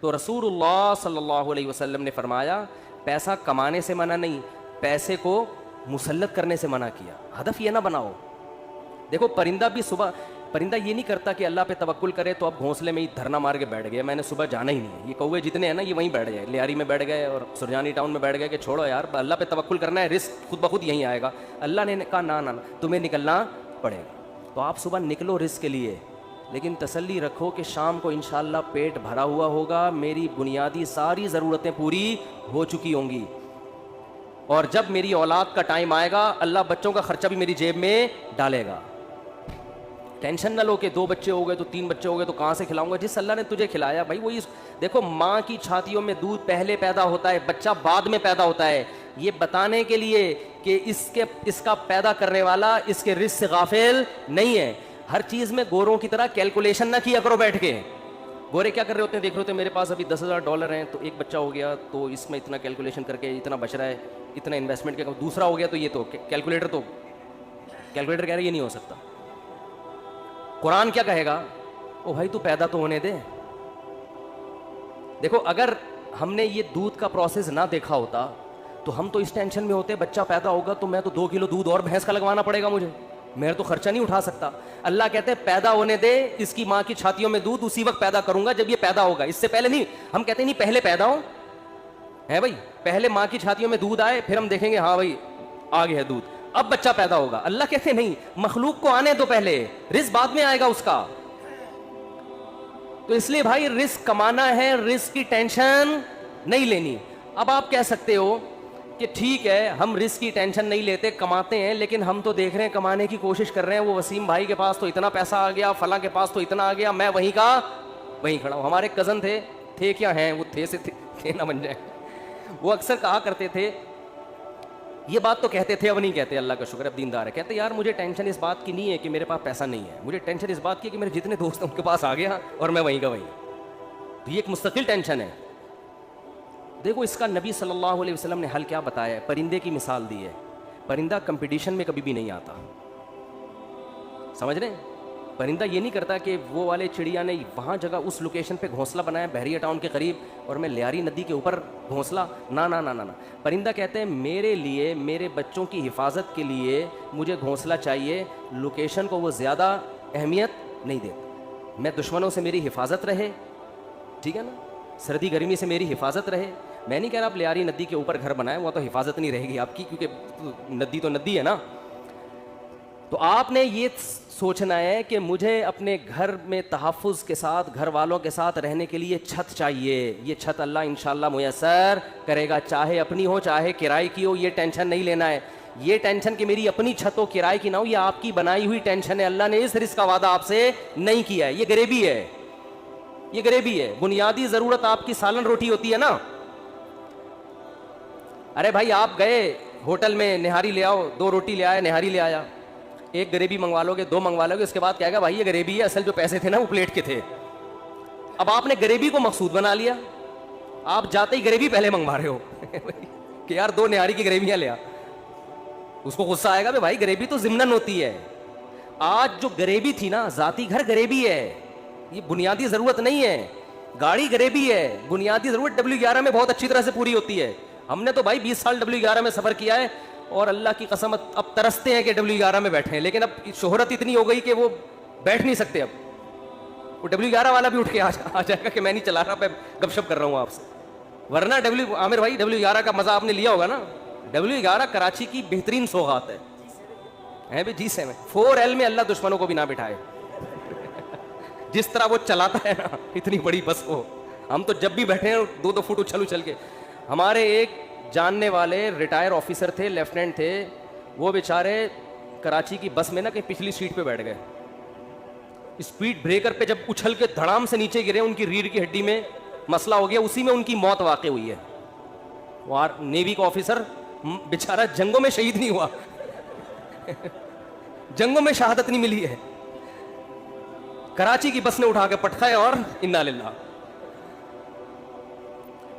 تو رسول اللہ صلی اللہ علیہ وسلم نے فرمایا پیسہ کمانے سے منع نہیں, پیسے کو مسلط کرنے سے منع کیا. ہدف یہ نہ بناؤ. دیکھو پرندہ بھی صبح, پرندہ یہ نہیں کرتا کہ اللہ پہ توکل کرے تو اب گھونسلے میں ہی دھرنا مار کے بیٹھ گیا, میں نے صبح جانا ہی نہیں ہے. یہ کوے جتنے ہیں نا یہ وہیں بیٹھ گئے, لیاری میں بیٹھ گئے اور سرجانی ٹاؤن میں بیٹھ گئے کہ چھوڑو یار اللہ پہ توکل کرنا ہے, رزق خود بخود یہیں آئے گا. اللہ نے کہا نہ تمہیں نکلنا پڑے گا. تو آپ صبح نکلو رزق کے لیے, لیکن تسلی رکھو کہ شام کو انشاءاللہ پیٹ بھرا ہوا ہوگا, میری بنیادی ساری ضرورتیں پوری ہو چکی ہوں گی, اور جب میری اولاد کا ٹائم آئے گا اللہ بچوں کا خرچہ بھی میری جیب میں ڈالے گا. ٹینشن نہ لو کہ 2 بچے ہو گئے تو 3 بچے ہو گئے تو کہاں سے کھلاؤں گا. جس اللہ نے تجھے کھلایا بھائی وہی. دیکھو ماں کی چھاتیوں میں دودھ پہلے پیدا ہوتا ہے, بچہ بعد میں پیدا ہوتا ہے, یہ بتانے کے لیے کہ اس کا پیدا کرنے والا اس کے رزق سے غافل نہیں ہے. ہر چیز میں گوروں کی طرح کیلکولیشن نہ کیا کرو بیٹھ کے. گورے کیا کر رہے ہوتے ہیں, دیکھ رہے ہوتے ہیں میرے پاس ابھی $10,000 ہیں تو ایک بچہ ہو گیا تو اس میں اتنا کیلکولیشن کر کے اتنا بچ رہا ہے, اتنا انویسٹمنٹ کیا, دوسرا ہو گیا تو یہ تو کیلکولیٹر کہہ رہا ہے یہ نہیں ہو سکتا. قرآن کیا کہے گا, او بھائی تو پیدا تو ہونے دے. دیکھو اگر ہم نے یہ دودھ کا پروسیس نہ دیکھا ہوتا تو ہم تو اس ٹینشن میں ہوتے بچہ پیدا ہوگا تو میں تو 2 کلو دودھ اور بھینس کا لگوانا پڑے گا مجھے, میں تو خرچہ نہیں اٹھا سکتا. اللہ کہتے ہیں پیدا ہونے دے, اس کی ماں کی چھاتیوں میں دودھ اسی وقت پیدا کروں گا جب یہ پیدا ہوگا, اس سے پہلے نہیں. ہم کہتے ہیں نہیں پہلے پیدا ہو ہے بھائی, پہلے ماں کی چھاتیوں میں دودھ آئے پھر ہم دیکھیں گے ہاں بھائی آ گیا ہے دودھ, اب بچہ پیدا ہوگا. اللہ کہتے ہیں نہیں, مخلوق کو آنے دو پہلے, رزق بعد میں آئے گا اس کا. تو اس لیے بھائی رزق کمانا ہے, رزق کی ٹینشن نہیں لینی. اب آپ کہہ سکتے ہو کہ ٹھیک ہے ہم رزق کی ٹینشن نہیں لیتے, کماتے ہیں, لیکن ہم تو دیکھ رہے ہیں کمانے کی کوشش کر رہے ہیں, وہ وسیم بھائی کے پاس تو اتنا پیسہ آ گیا, فلاں کے پاس تو اتنا آ گیا, میں وہیں کا وہیں کھڑا ہوں. ہمارے کزن تھے کیا ہیں, وہ تھے سے تھے نہ بن جائیں. وہ اکثر کہا کرتے تھے, یہ بات تو کہتے تھے اب نہیں کہتے, اللہ کا شکر اب دیندار ہے, کہتے یار مجھے ٹینشن اس بات کی نہیں ہے کہ میرے پاس پیسہ نہیں ہے, مجھے ٹینشن اس بات کی کہ میرے جتنے دوست ہیں ان کے پاس آ گیا اور میں وہیں کا وہیں. تو یہ ایک مستقل ٹینشن ہے. دیکھو اس کا نبی صلی اللہ علیہ وسلم نے حل کیا بتایا ہے, پرندے کی مثال دی ہے. پرندہ کمپٹیشن میں کبھی بھی نہیں آتا, سمجھ رہے ہیں. پرندہ یہ نہیں کرتا کہ وہ والے چڑیا نے وہاں جگہ اس لوکیشن پہ گھونسلہ بنایا بحریہ ٹاؤن کے قریب اور میں لیاری ندی کے اوپر گھونسلہ, نہ. پرندہ کہتے ہیں میرے لیے, میرے بچوں کی حفاظت کے لیے مجھے گھونسلہ چاہیے, لوکیشن کو وہ زیادہ اہمیت نہیں دیتا. میں دشمنوں سے میری حفاظت رہے, ٹھیک ہے نا, سردی گرمی سے میری حفاظت رہے. میں نہیں کہہ رہا آپ لیاری ندی کے اوپر گھر بنائیں, وہ تو حفاظت نہیں رہے گی آپ کی, کیونکہ ندی تو ندی ہے نا. تو آپ نے یہ سوچنا ہے کہ مجھے اپنے گھر میں تحفظ کے ساتھ, گھر والوں کے ساتھ رہنے کے لیے چھت چاہیے. یہ چھت اللہ انشاءاللہ میسر کرے گا, چاہے اپنی ہو چاہے کرائے کی ہو. یہ ٹینشن نہیں لینا ہے, یہ ٹینشن کہ میری اپنی چھت ہو کرائے کی نہ ہو, یہ آپ کی بنائی ہوئی ٹینشن ہے. اللہ نے اس رزق کا وعدہ آپ سے نہیں کیا ہے, یہ غریبی ہے, یہ غریبی ہے. بنیادی ضرورت آپ کی سالن روٹی ہوتی ہے نا. ارے بھائی آپ گئے ہوٹل میں نہاری لے آؤ, 2 روٹی لے آیا, نہاری لے آیا, ایک غریبی منگوا لو گے, 2 منگوا لو گے, اس کے بعد کہے گا بھائی یہ غریبی ہے, اصل جو پیسے تھے نا وہ پلیٹ کے تھے. اب آپ نے غریبی کو مقصود بنا لیا, آپ جاتے ہی غریبی پہلے منگوا رہے ہو کہ یار 2 نہاری کی غریبیاں لے آ. اس کو غصہ آئے گا بھائی غریبی تو ضمناً ہوتی ہے. آج جو غریبی تھی نا, ذاتی گھر غریبی ہے, یہ بنیادی ضرورت نہیں ہے. گاڑی غریبی ہے, بنیادی ضرورت W11 میں بہت اچھی طرح سے پوری ہوتی ہے. ہم نے تو بھائی 20 سال W11 میں سفر کیا ہے اور اللہ کی قسم اب ترستے ہیں کہ W11 میں بیٹھے ہیں, لیکن اب شہرت اتنی ہو گئی کہ وہ بیٹھ نہیں سکتے. اب وہ W11 والا بھی اٹھ کے آ جائے گا کہ میں نہیں چلا رہا, میں گپ شپ کر رہا ہوں آپ سے. ورنہ عامر بھائی W11 کا مزہ آپ نے لیا ہوگا نا. W11 کراچی کی بہترین سوغات ہے بھی. G7 4L میں اللہ دشمنوں کو بھی نہ بٹھائے. جس طرح وہ چلاتا ہے نا اتنی بڑی بس کو, ہم تو جب بھی بیٹھے ہیں 2 فٹ اچھل کے. ہمارے ایک جاننے والے ریٹائر آفیسر تھے, لیفٹیننٹ تھے, وہ بیچارے کراچی کی بس میں نا کہیں پچھلی سیٹ پہ بیٹھ گئے. اسپیڈ بریکر پہ جب اچھل کے دھڑام سے نیچے گرے, ان کی ریڑھ کی ہڈی میں مسئلہ ہو گیا, اسی میں ان کی موت واقع ہوئی ہے. وہ نیوی کا آفیسر بیچارہ جنگوں میں شہید نہیں ہوا جنگوں میں شہادت نہیں ملی ہے, کراچی کی بس نے اٹھا کے پٹکایا اور انا للہ.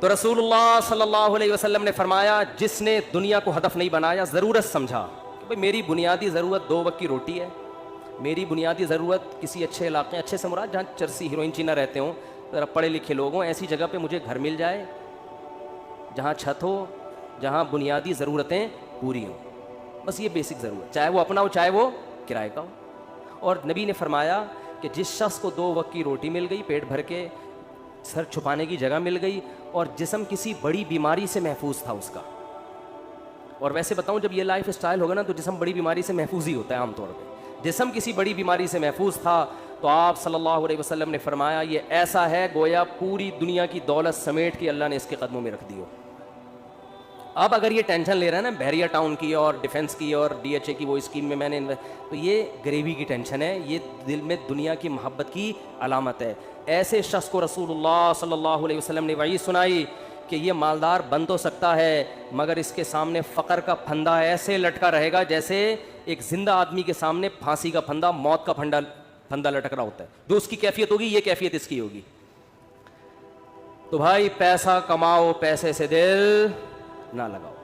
تو رسول اللہ صلی اللہ علیہ وسلم نے فرمایا جس نے دنیا کو ہدف نہیں بنایا, ضرورت سمجھا کہ بھئی میری بنیادی ضرورت 2 وقت کی روٹی ہے, میری بنیادی ضرورت کسی اچھے علاقے, اچھے سے مراد جہاں چرسی ہیروئن چینا رہتے ہوں, ذرا پڑھے لکھے لوگ ہوں, ایسی جگہ پہ مجھے گھر مل جائے جہاں چھت ہو, جہاں بنیادی ضرورتیں پوری ہوں, بس یہ بیسک ضرورت, چاہے وہ اپنا ہو چاہے وہ کرائے کا ہو. اور نبی نے فرمایا کہ جس شخص کو 2 وقت کی روٹی مل گئی, پیٹ بھر کے سر چھپانے کی جگہ مل گئی, اور جسم کسی بڑی بیماری سے محفوظ تھا اس کا. اور ویسے بتاؤں, جب یہ لائف اسٹائل ہوگا نا تو جسم بڑی بیماری سے محفوظ ہی ہوتا ہے عام طور پہ. جسم کسی بڑی بیماری سے محفوظ تھا تو آپ صلی اللہ علیہ وسلم نے فرمایا یہ ایسا ہے گویا پوری دنیا کی دولت سمیٹ کے اللہ نے اس کے قدموں میں رکھ دی ہو. اب اگر یہ ٹینشن لے رہا ہے نا بحریہ ٹاؤن کی اور ڈیفنس کی اور ڈی ایچ اے کی وہ اسکیم میں نے, تو یہ غریبی کی ٹینشن ہے, یہ دل میں دنیا کی محبت کی علامت ہے. ایسے شخص کو رسول اللہ صلی اللہ علیہ وسلم نے وحی سنائی کہ یہ مالدار بن تو سکتا ہے مگر اس کے سامنے فقر کا پھندا ایسے لٹکا رہے گا جیسے ایک زندہ آدمی کے سامنے پھانسی کا پھندا, موت کا پھندا لٹک رہا ہوتا ہے. جو اس کی کیفیت ہوگی یہ کیفیت اس کی ہوگی. تو بھائی پیسہ کماؤ, پیسے سے دل نہ لگاؤ.